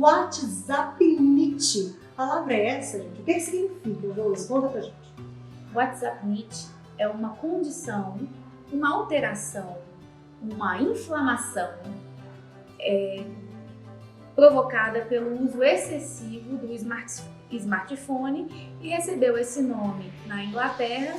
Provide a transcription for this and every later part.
WhatsAppNIT. A palavra é essa, gente? O que significa, Rose? Conta pra gente. WhatsAppNIT é uma condição, uma alteração, uma inflamação provocada pelo uso excessivo do smartphone e recebeu esse nome na Inglaterra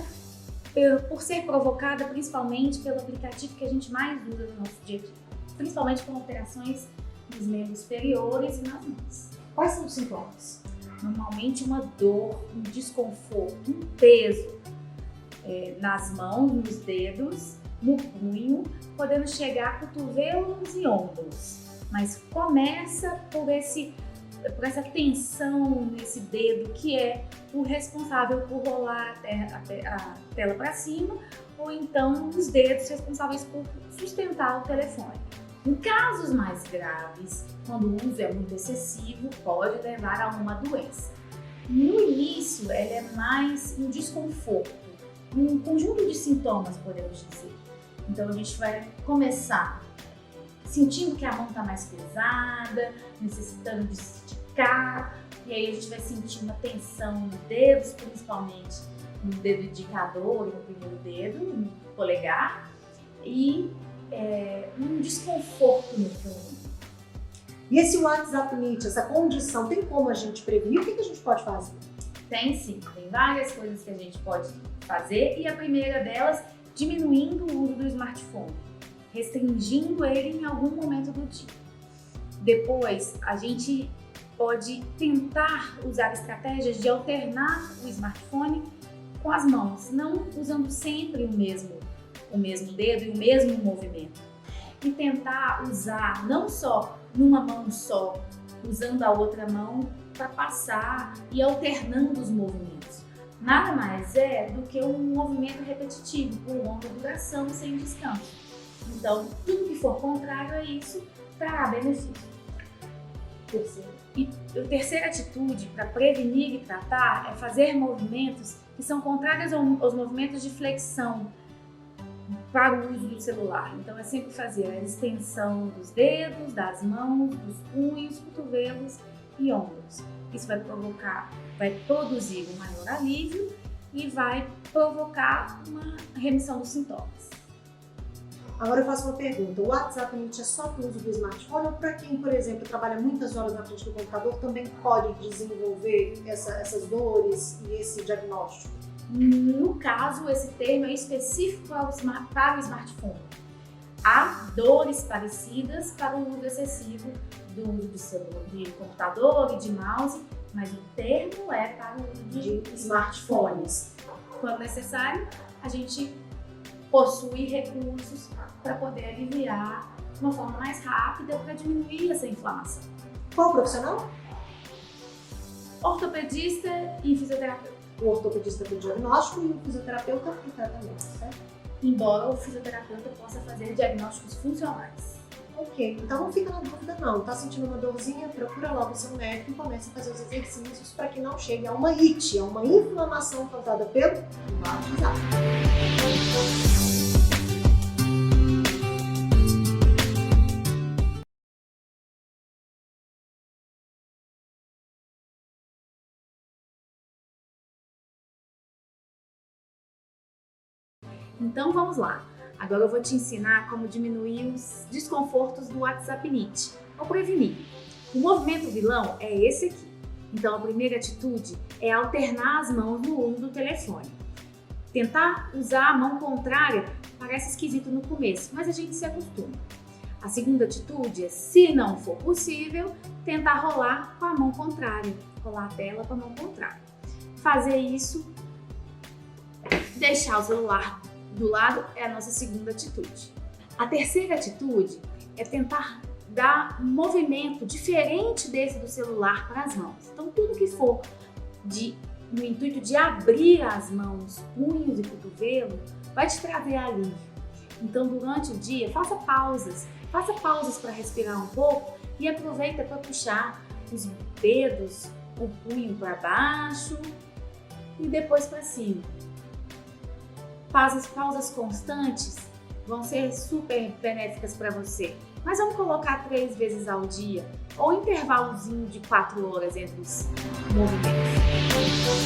por ser provocada principalmente pelo aplicativo que a gente mais usa no nosso dia a dia, principalmente com alterações nos membros superiores e nas mãos. Quais são os sintomas? Normalmente uma dor, um desconforto, um peso nas mãos, nos dedos, no punho, podendo chegar a cotovelos e ombros. Mas começa por essa tensão nesse dedo que é o responsável por rolar a tela para cima, ou então os dedos responsáveis por sustentar o telefone. Em casos mais graves, quando o uso é muito excessivo, pode levar a uma doença. No início, ela é mais um desconforto, um conjunto de sintomas, podemos dizer. Então a gente vai começar sentindo que a mão está mais pesada, necessitando de esticar, e aí a gente vai sentir uma tensão nos dedos, principalmente no dedo indicador e no primeiro dedo, no polegar, e um desconforto no punho. E esse WhatsAppNIT, essa condição, tem como a gente prevenir? O que a gente pode fazer? Tem sim, tem várias coisas que a gente pode fazer, e a primeira delas, diminuindo o uso do smartphone, restringindo ele em algum momento do dia. Depois, a gente pode tentar usar estratégias de alternar o smartphone com as mãos, não usando sempre o mesmo dedo e o mesmo movimento. E tentar usar não só numa mão só, usando a outra mão para passar e alternando os movimentos. Nada mais é do que um movimento repetitivo por longa duração sem descanso. Então, tudo que for contrário a isso trará benefício. E a terceira atitude para prevenir e tratar é fazer movimentos que são contrários aos movimentos de flexão para o uso do celular. Então, é sempre fazer a extensão dos dedos, das mãos, dos punhos, cotovelos e ombros. Isso vai produzir um maior alívio e vai provocar uma remissão dos sintomas. Agora eu faço uma pergunta, o WhatsAppNIT é só para o uso do smartphone ou para quem, por exemplo, trabalha muitas horas na frente do computador também pode desenvolver essas dores e esse diagnóstico? No caso, esse termo é específico para o smartphone. Há dores parecidas para o uso excessivo do uso de computador e de mouse, mas o termo é para o uso de smartphones. Quando necessário, a gente possui recursos para poder aliviar de uma forma mais rápida para diminuir essa inflamação. Qual profissional? Ortopedista e fisioterapeuta. O ortopedista para o diagnóstico e o fisioterapeuta para o tratamento, certo? Embora o fisioterapeuta possa fazer diagnósticos funcionais. Ok, então não fica na dúvida não, tá sentindo uma dorzinha? Procura logo o seu médico e comece a fazer os exercícios para que não chegue a uma IT, a uma inflamação causada pelo WhatsApp. Então vamos lá. Agora eu vou te ensinar como diminuir os desconfortos do WhatsAppNIT, ou prevenir. O movimento vilão é esse aqui. Então a primeira atitude é alternar as mãos no uso do telefone. Tentar usar a mão contrária parece esquisito no começo, mas a gente se acostuma. A segunda atitude é, se não for possível, tentar rolar com a mão contrária, rolar a tela com a mão contrária. Fazer isso, deixar o celular do lado é a nossa segunda atitude. A terceira atitude é tentar dar um movimento diferente desse do celular para as mãos. Então, tudo que for no intuito de abrir as mãos, punhos e cotovelo, vai te trazer alívio. Então, durante o dia, faça pausas para respirar um pouco e aproveita para puxar os dedos, o punho para baixo e depois para cima. Pausas constantes vão ser super benéficas para você, mas vamos colocar 3 vezes ao dia, ou intervalozinho de 4 horas entre os movimentos.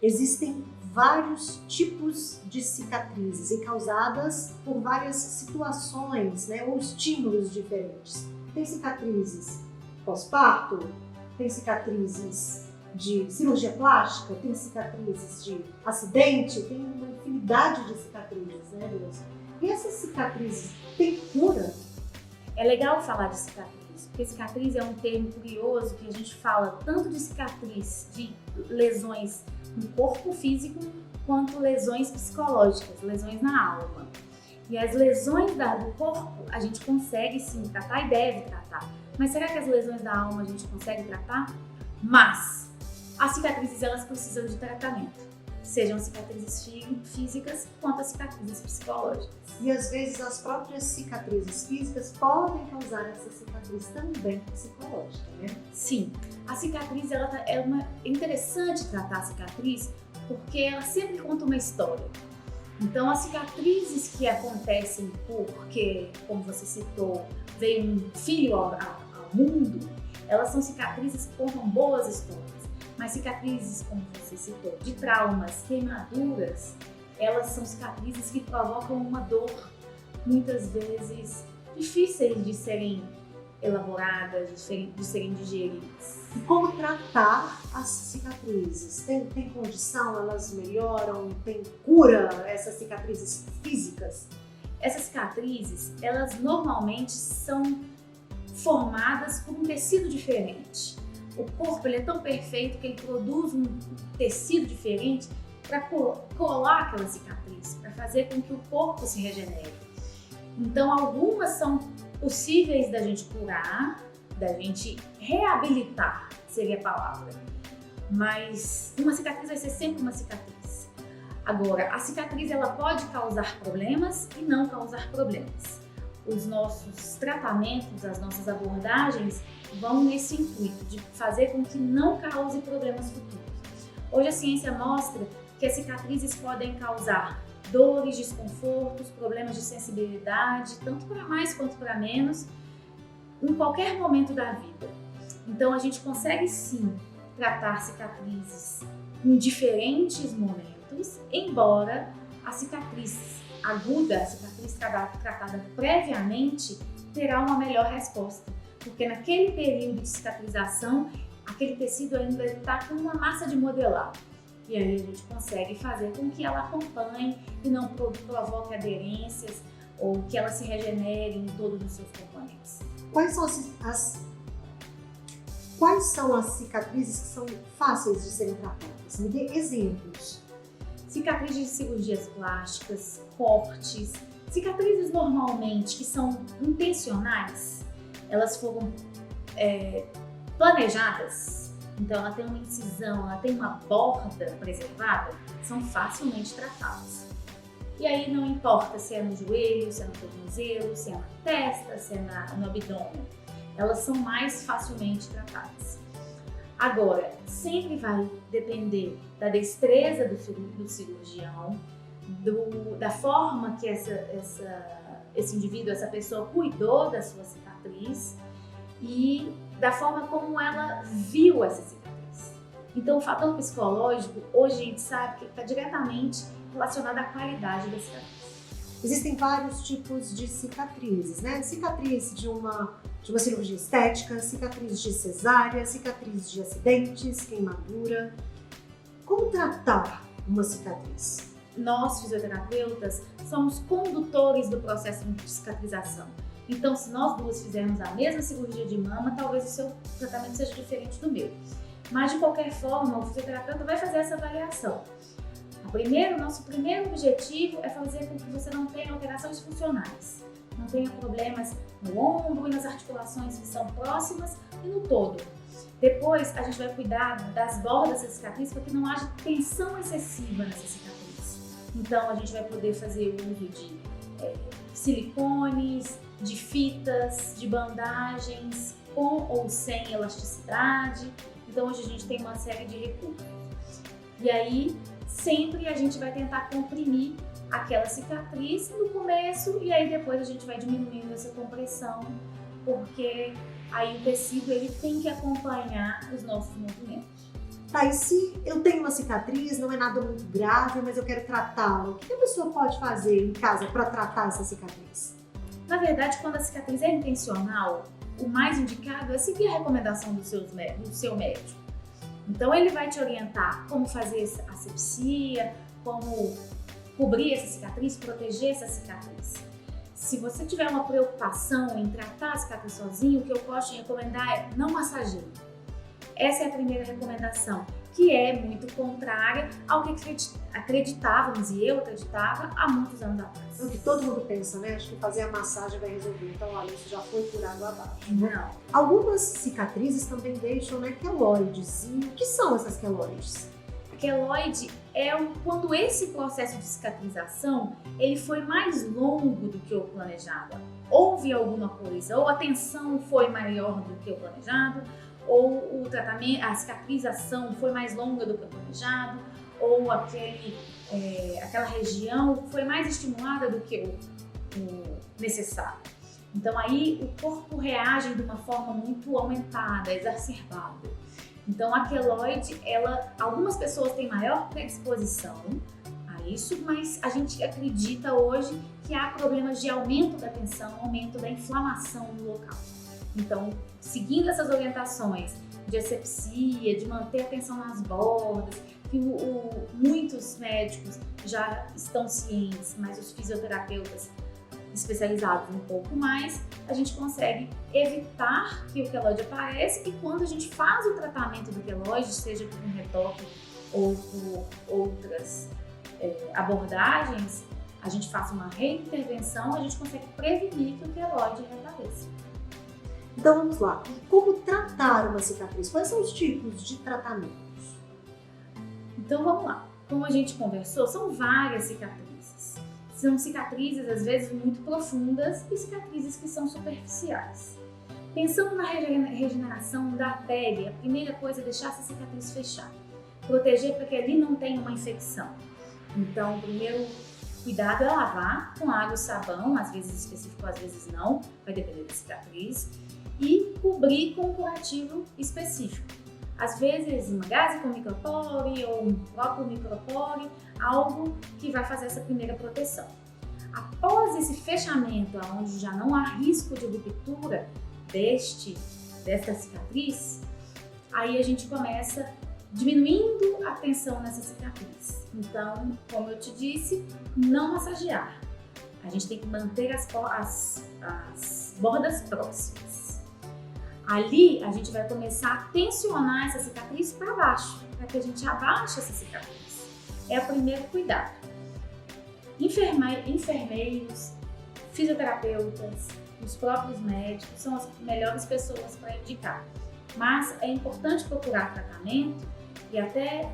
Existem vários tipos de cicatrizes e causadas por várias situações, né, ou estímulos diferentes. Tem cicatrizes pós-parto, tem cicatrizes de cirurgia plástica, tem cicatrizes de acidente, tem uma infinidade de cicatrizes, né, Deus? E essas cicatrizes têm cura? É legal falar de cicatriz, porque cicatriz é um termo curioso que a gente fala tanto de cicatriz, de lesões no corpo físico, quanto lesões psicológicas, lesões na alma. E as lesões do corpo a gente consegue sim tratar e deve tratar. Mas será que as lesões da alma a gente consegue tratar? Mas as cicatrizes elas precisam de tratamento, sejam cicatrizes físicas quanto as cicatrizes psicológicas. E às vezes as próprias cicatrizes físicas podem causar essa cicatriz também psicológica, né? Sim, a cicatriz é interessante tratar a cicatriz porque ela sempre conta uma história. Então as cicatrizes que acontecem porque, como você citou, veio um filho ao mundo, elas são cicatrizes que contam boas histórias. Mas cicatrizes, como você citou, de traumas, queimaduras, elas são cicatrizes que provocam uma dor, muitas vezes difíceis de serem elaboradas, de serem digeridas. E como tratar as cicatrizes? Tem condição? Elas melhoram? Tem cura essas cicatrizes físicas? Essas cicatrizes, elas normalmente são formadas por um tecido diferente. O corpo ele é tão perfeito que ele produz um tecido diferente para colar aquela cicatriz, para fazer com que o corpo se regenere. Então, algumas são possíveis da gente curar, da gente reabilitar, seria a palavra. Mas uma cicatriz vai ser sempre uma cicatriz. Agora, a cicatriz ela pode causar problemas e não causar problemas. Os nossos tratamentos, as nossas abordagens vão nesse intuito de fazer com que não cause problemas futuros. Hoje a ciência mostra que as cicatrizes podem causar dores, desconfortos, problemas de sensibilidade, tanto para mais quanto para menos, em qualquer momento da vida. Então a gente consegue sim tratar cicatrizes em diferentes momentos, embora a cicatriz aguda, a cicatriz tratada previamente, terá uma melhor resposta. Porque naquele período de cicatrização, aquele tecido ainda está com uma massa de modelar. E aí a gente consegue fazer com que ela acompanhe e não provoque aderências ou que ela se regenere em todos os seus componentes. Quais são as cicatrizes que são fáceis de serem tratadas? Me dê exemplos. Cicatrizes de cirurgias plásticas, cortes, cicatrizes normalmente que são intencionais, elas foram planejadas, então ela tem uma incisão, ela tem uma borda preservada, são facilmente tratadas. E aí não importa se é no joelho, se é no tornozelo, se é na testa, se é no abdômen, elas são mais facilmente tratadas. Agora, sempre vai depender da destreza do cirurgião, da forma que esse indivíduo, essa pessoa cuidou da sua cicatriz e da forma como ela viu essa cicatriz. Então, o fator psicológico, hoje a gente sabe que está diretamente relacionado à qualidade da cicatriz. Existem vários tipos de cicatrizes, né? Cicatriz de uma cirurgia estética, cicatriz de cesárea, cicatriz de acidentes, queimadura. Como tratar uma cicatriz? Nós, fisioterapeutas, somos condutores do processo de cicatrização. Então, se nós duas fizermos a mesma cirurgia de mama, talvez o seu tratamento seja diferente do meu. Mas, de qualquer forma, o fisioterapeuta vai fazer essa avaliação. Nosso primeiro objetivo é fazer com que você não tenha alterações funcionais, não tenha problemas no ombro e nas articulações que são próximas e no todo. Depois, a gente vai cuidar das bordas da cicatriz para que não haja tensão excessiva nessa cicatriz. Então, a gente vai poder fazer uso de silicones, de fitas, de bandagens com ou sem elasticidade Então hoje a gente tem uma série de recursos. E aí sempre a gente vai tentar comprimir aquela cicatriz no começo e aí depois a gente vai diminuindo essa compressão, porque aí o tecido ele tem que acompanhar os nossos movimentos. Tá, e se eu tenho uma cicatriz, não é nada muito grave, mas eu quero tratá-la, o que a pessoa pode fazer em casa para tratar essa cicatriz? Na verdade, quando a cicatriz é intencional, o mais indicado é seguir a recomendação do seu médico. Então ele vai te orientar como fazer a asepsia, como cobrir essa cicatriz, proteger essa cicatriz. Se você tiver uma preocupação em tratar a cicatriz sozinho, o que eu posso te recomendar é não massageie. Essa é a primeira recomendação, que é muito contrária ao que acreditávamos, e eu acreditava, há muitos anos atrás. O que todo mundo pensa, né? Acho que fazer a massagem vai resolver. Então, olha, isso já foi por água abaixo. Não. Algumas cicatrizes também deixam, né, queloides. E o que são essas queloides? A queloide é quando esse processo de cicatrização ele foi mais longo do que o planejado. Houve alguma coisa, ou a tensão foi maior do que o planejado, ou o tratamento, a cicatrização foi mais longa do que o planejado, ou aquela região foi mais estimulada do que o necessário. Então aí o corpo reage de uma forma muito aumentada, exacerbada. Então a queloide, algumas pessoas têm maior predisposição a isso, mas a gente acredita hoje que há problemas de aumento da tensão, aumento da inflamação no local. Então, seguindo essas orientações de asepsia, de manter a tensão nas bordas, que muitos médicos já estão cientes, mas os fisioterapeutas especializados um pouco mais, a gente consegue evitar que o queloide apareça e quando a gente faz o tratamento do queloide, seja por um retoque ou por outras abordagens, a gente faça uma reintervenção, a gente consegue prevenir que o queloide reapareça. Então vamos lá, como tratar uma cicatriz? Quais são os tipos de tratamentos? Então vamos lá, como a gente conversou, são várias cicatrizes. São cicatrizes às vezes muito profundas e cicatrizes que são superficiais. Pensando na regeneração da pele, a primeira coisa é deixar essa cicatriz fechar. Proteger para que ali não tenha uma infecção. Então o primeiro cuidado é lavar com água e sabão, às vezes específico, às vezes não, vai depender da cicatriz. E cobrir com um curativo específico. Às vezes uma gaze com micropore ou um próprio micropore, algo que vai fazer essa primeira proteção. Após esse fechamento, onde já não há risco de ruptura desta cicatriz, aí a gente começa diminuindo a tensão nessa cicatriz. Então, como eu te disse, não massagear. A gente tem que manter as bordas próximas. Ali, a gente vai começar a tensionar essa cicatriz para baixo, para que a gente abaixe essa cicatriz. É o primeiro cuidado. Enfermeiros, fisioterapeutas, os próprios médicos são as melhores pessoas para indicar. Mas é importante procurar tratamento e até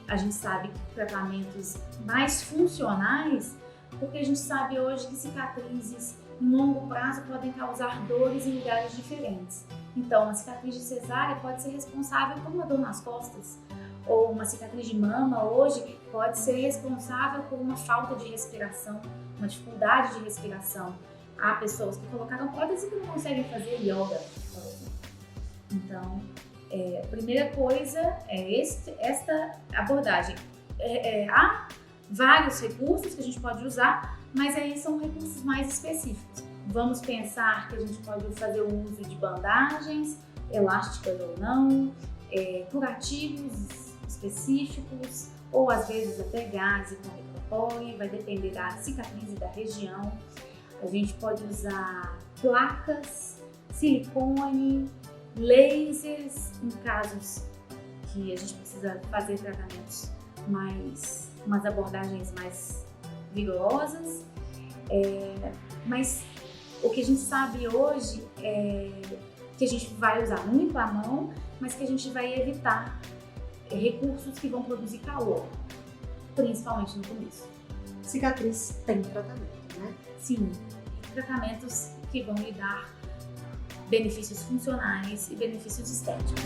a gente sabe que tratamentos mais funcionais, porque a gente sabe hoje que cicatrizes em longo prazo podem causar dores em lugares diferentes. Então, uma cicatriz de cesárea pode ser responsável por uma dor nas costas, ou uma cicatriz de mama hoje pode ser responsável por uma falta de respiração, uma dificuldade de respiração. Há pessoas que colocaram prótese que não conseguem fazer yoga, por exemplo. Então, a primeira coisa é esta abordagem. Há vários recursos que a gente pode usar, mas aí são recursos mais específicos. Vamos pensar que a gente pode fazer o uso de bandagens, elásticas ou não, curativos específicos, ou às vezes até gaze com micropore, vai depender da cicatriz e da região. A gente pode usar placas, silicone, lasers, em casos que a gente precisa fazer tratamentos umas abordagens mais vigorosas, mas o que a gente sabe hoje é que a gente vai usar muito a mão, mas que a gente vai evitar recursos que vão produzir calor, principalmente no começo. Cicatriz tem tratamento, né? Sim, tratamentos que vão lhe dar benefícios funcionais e benefícios estéticos.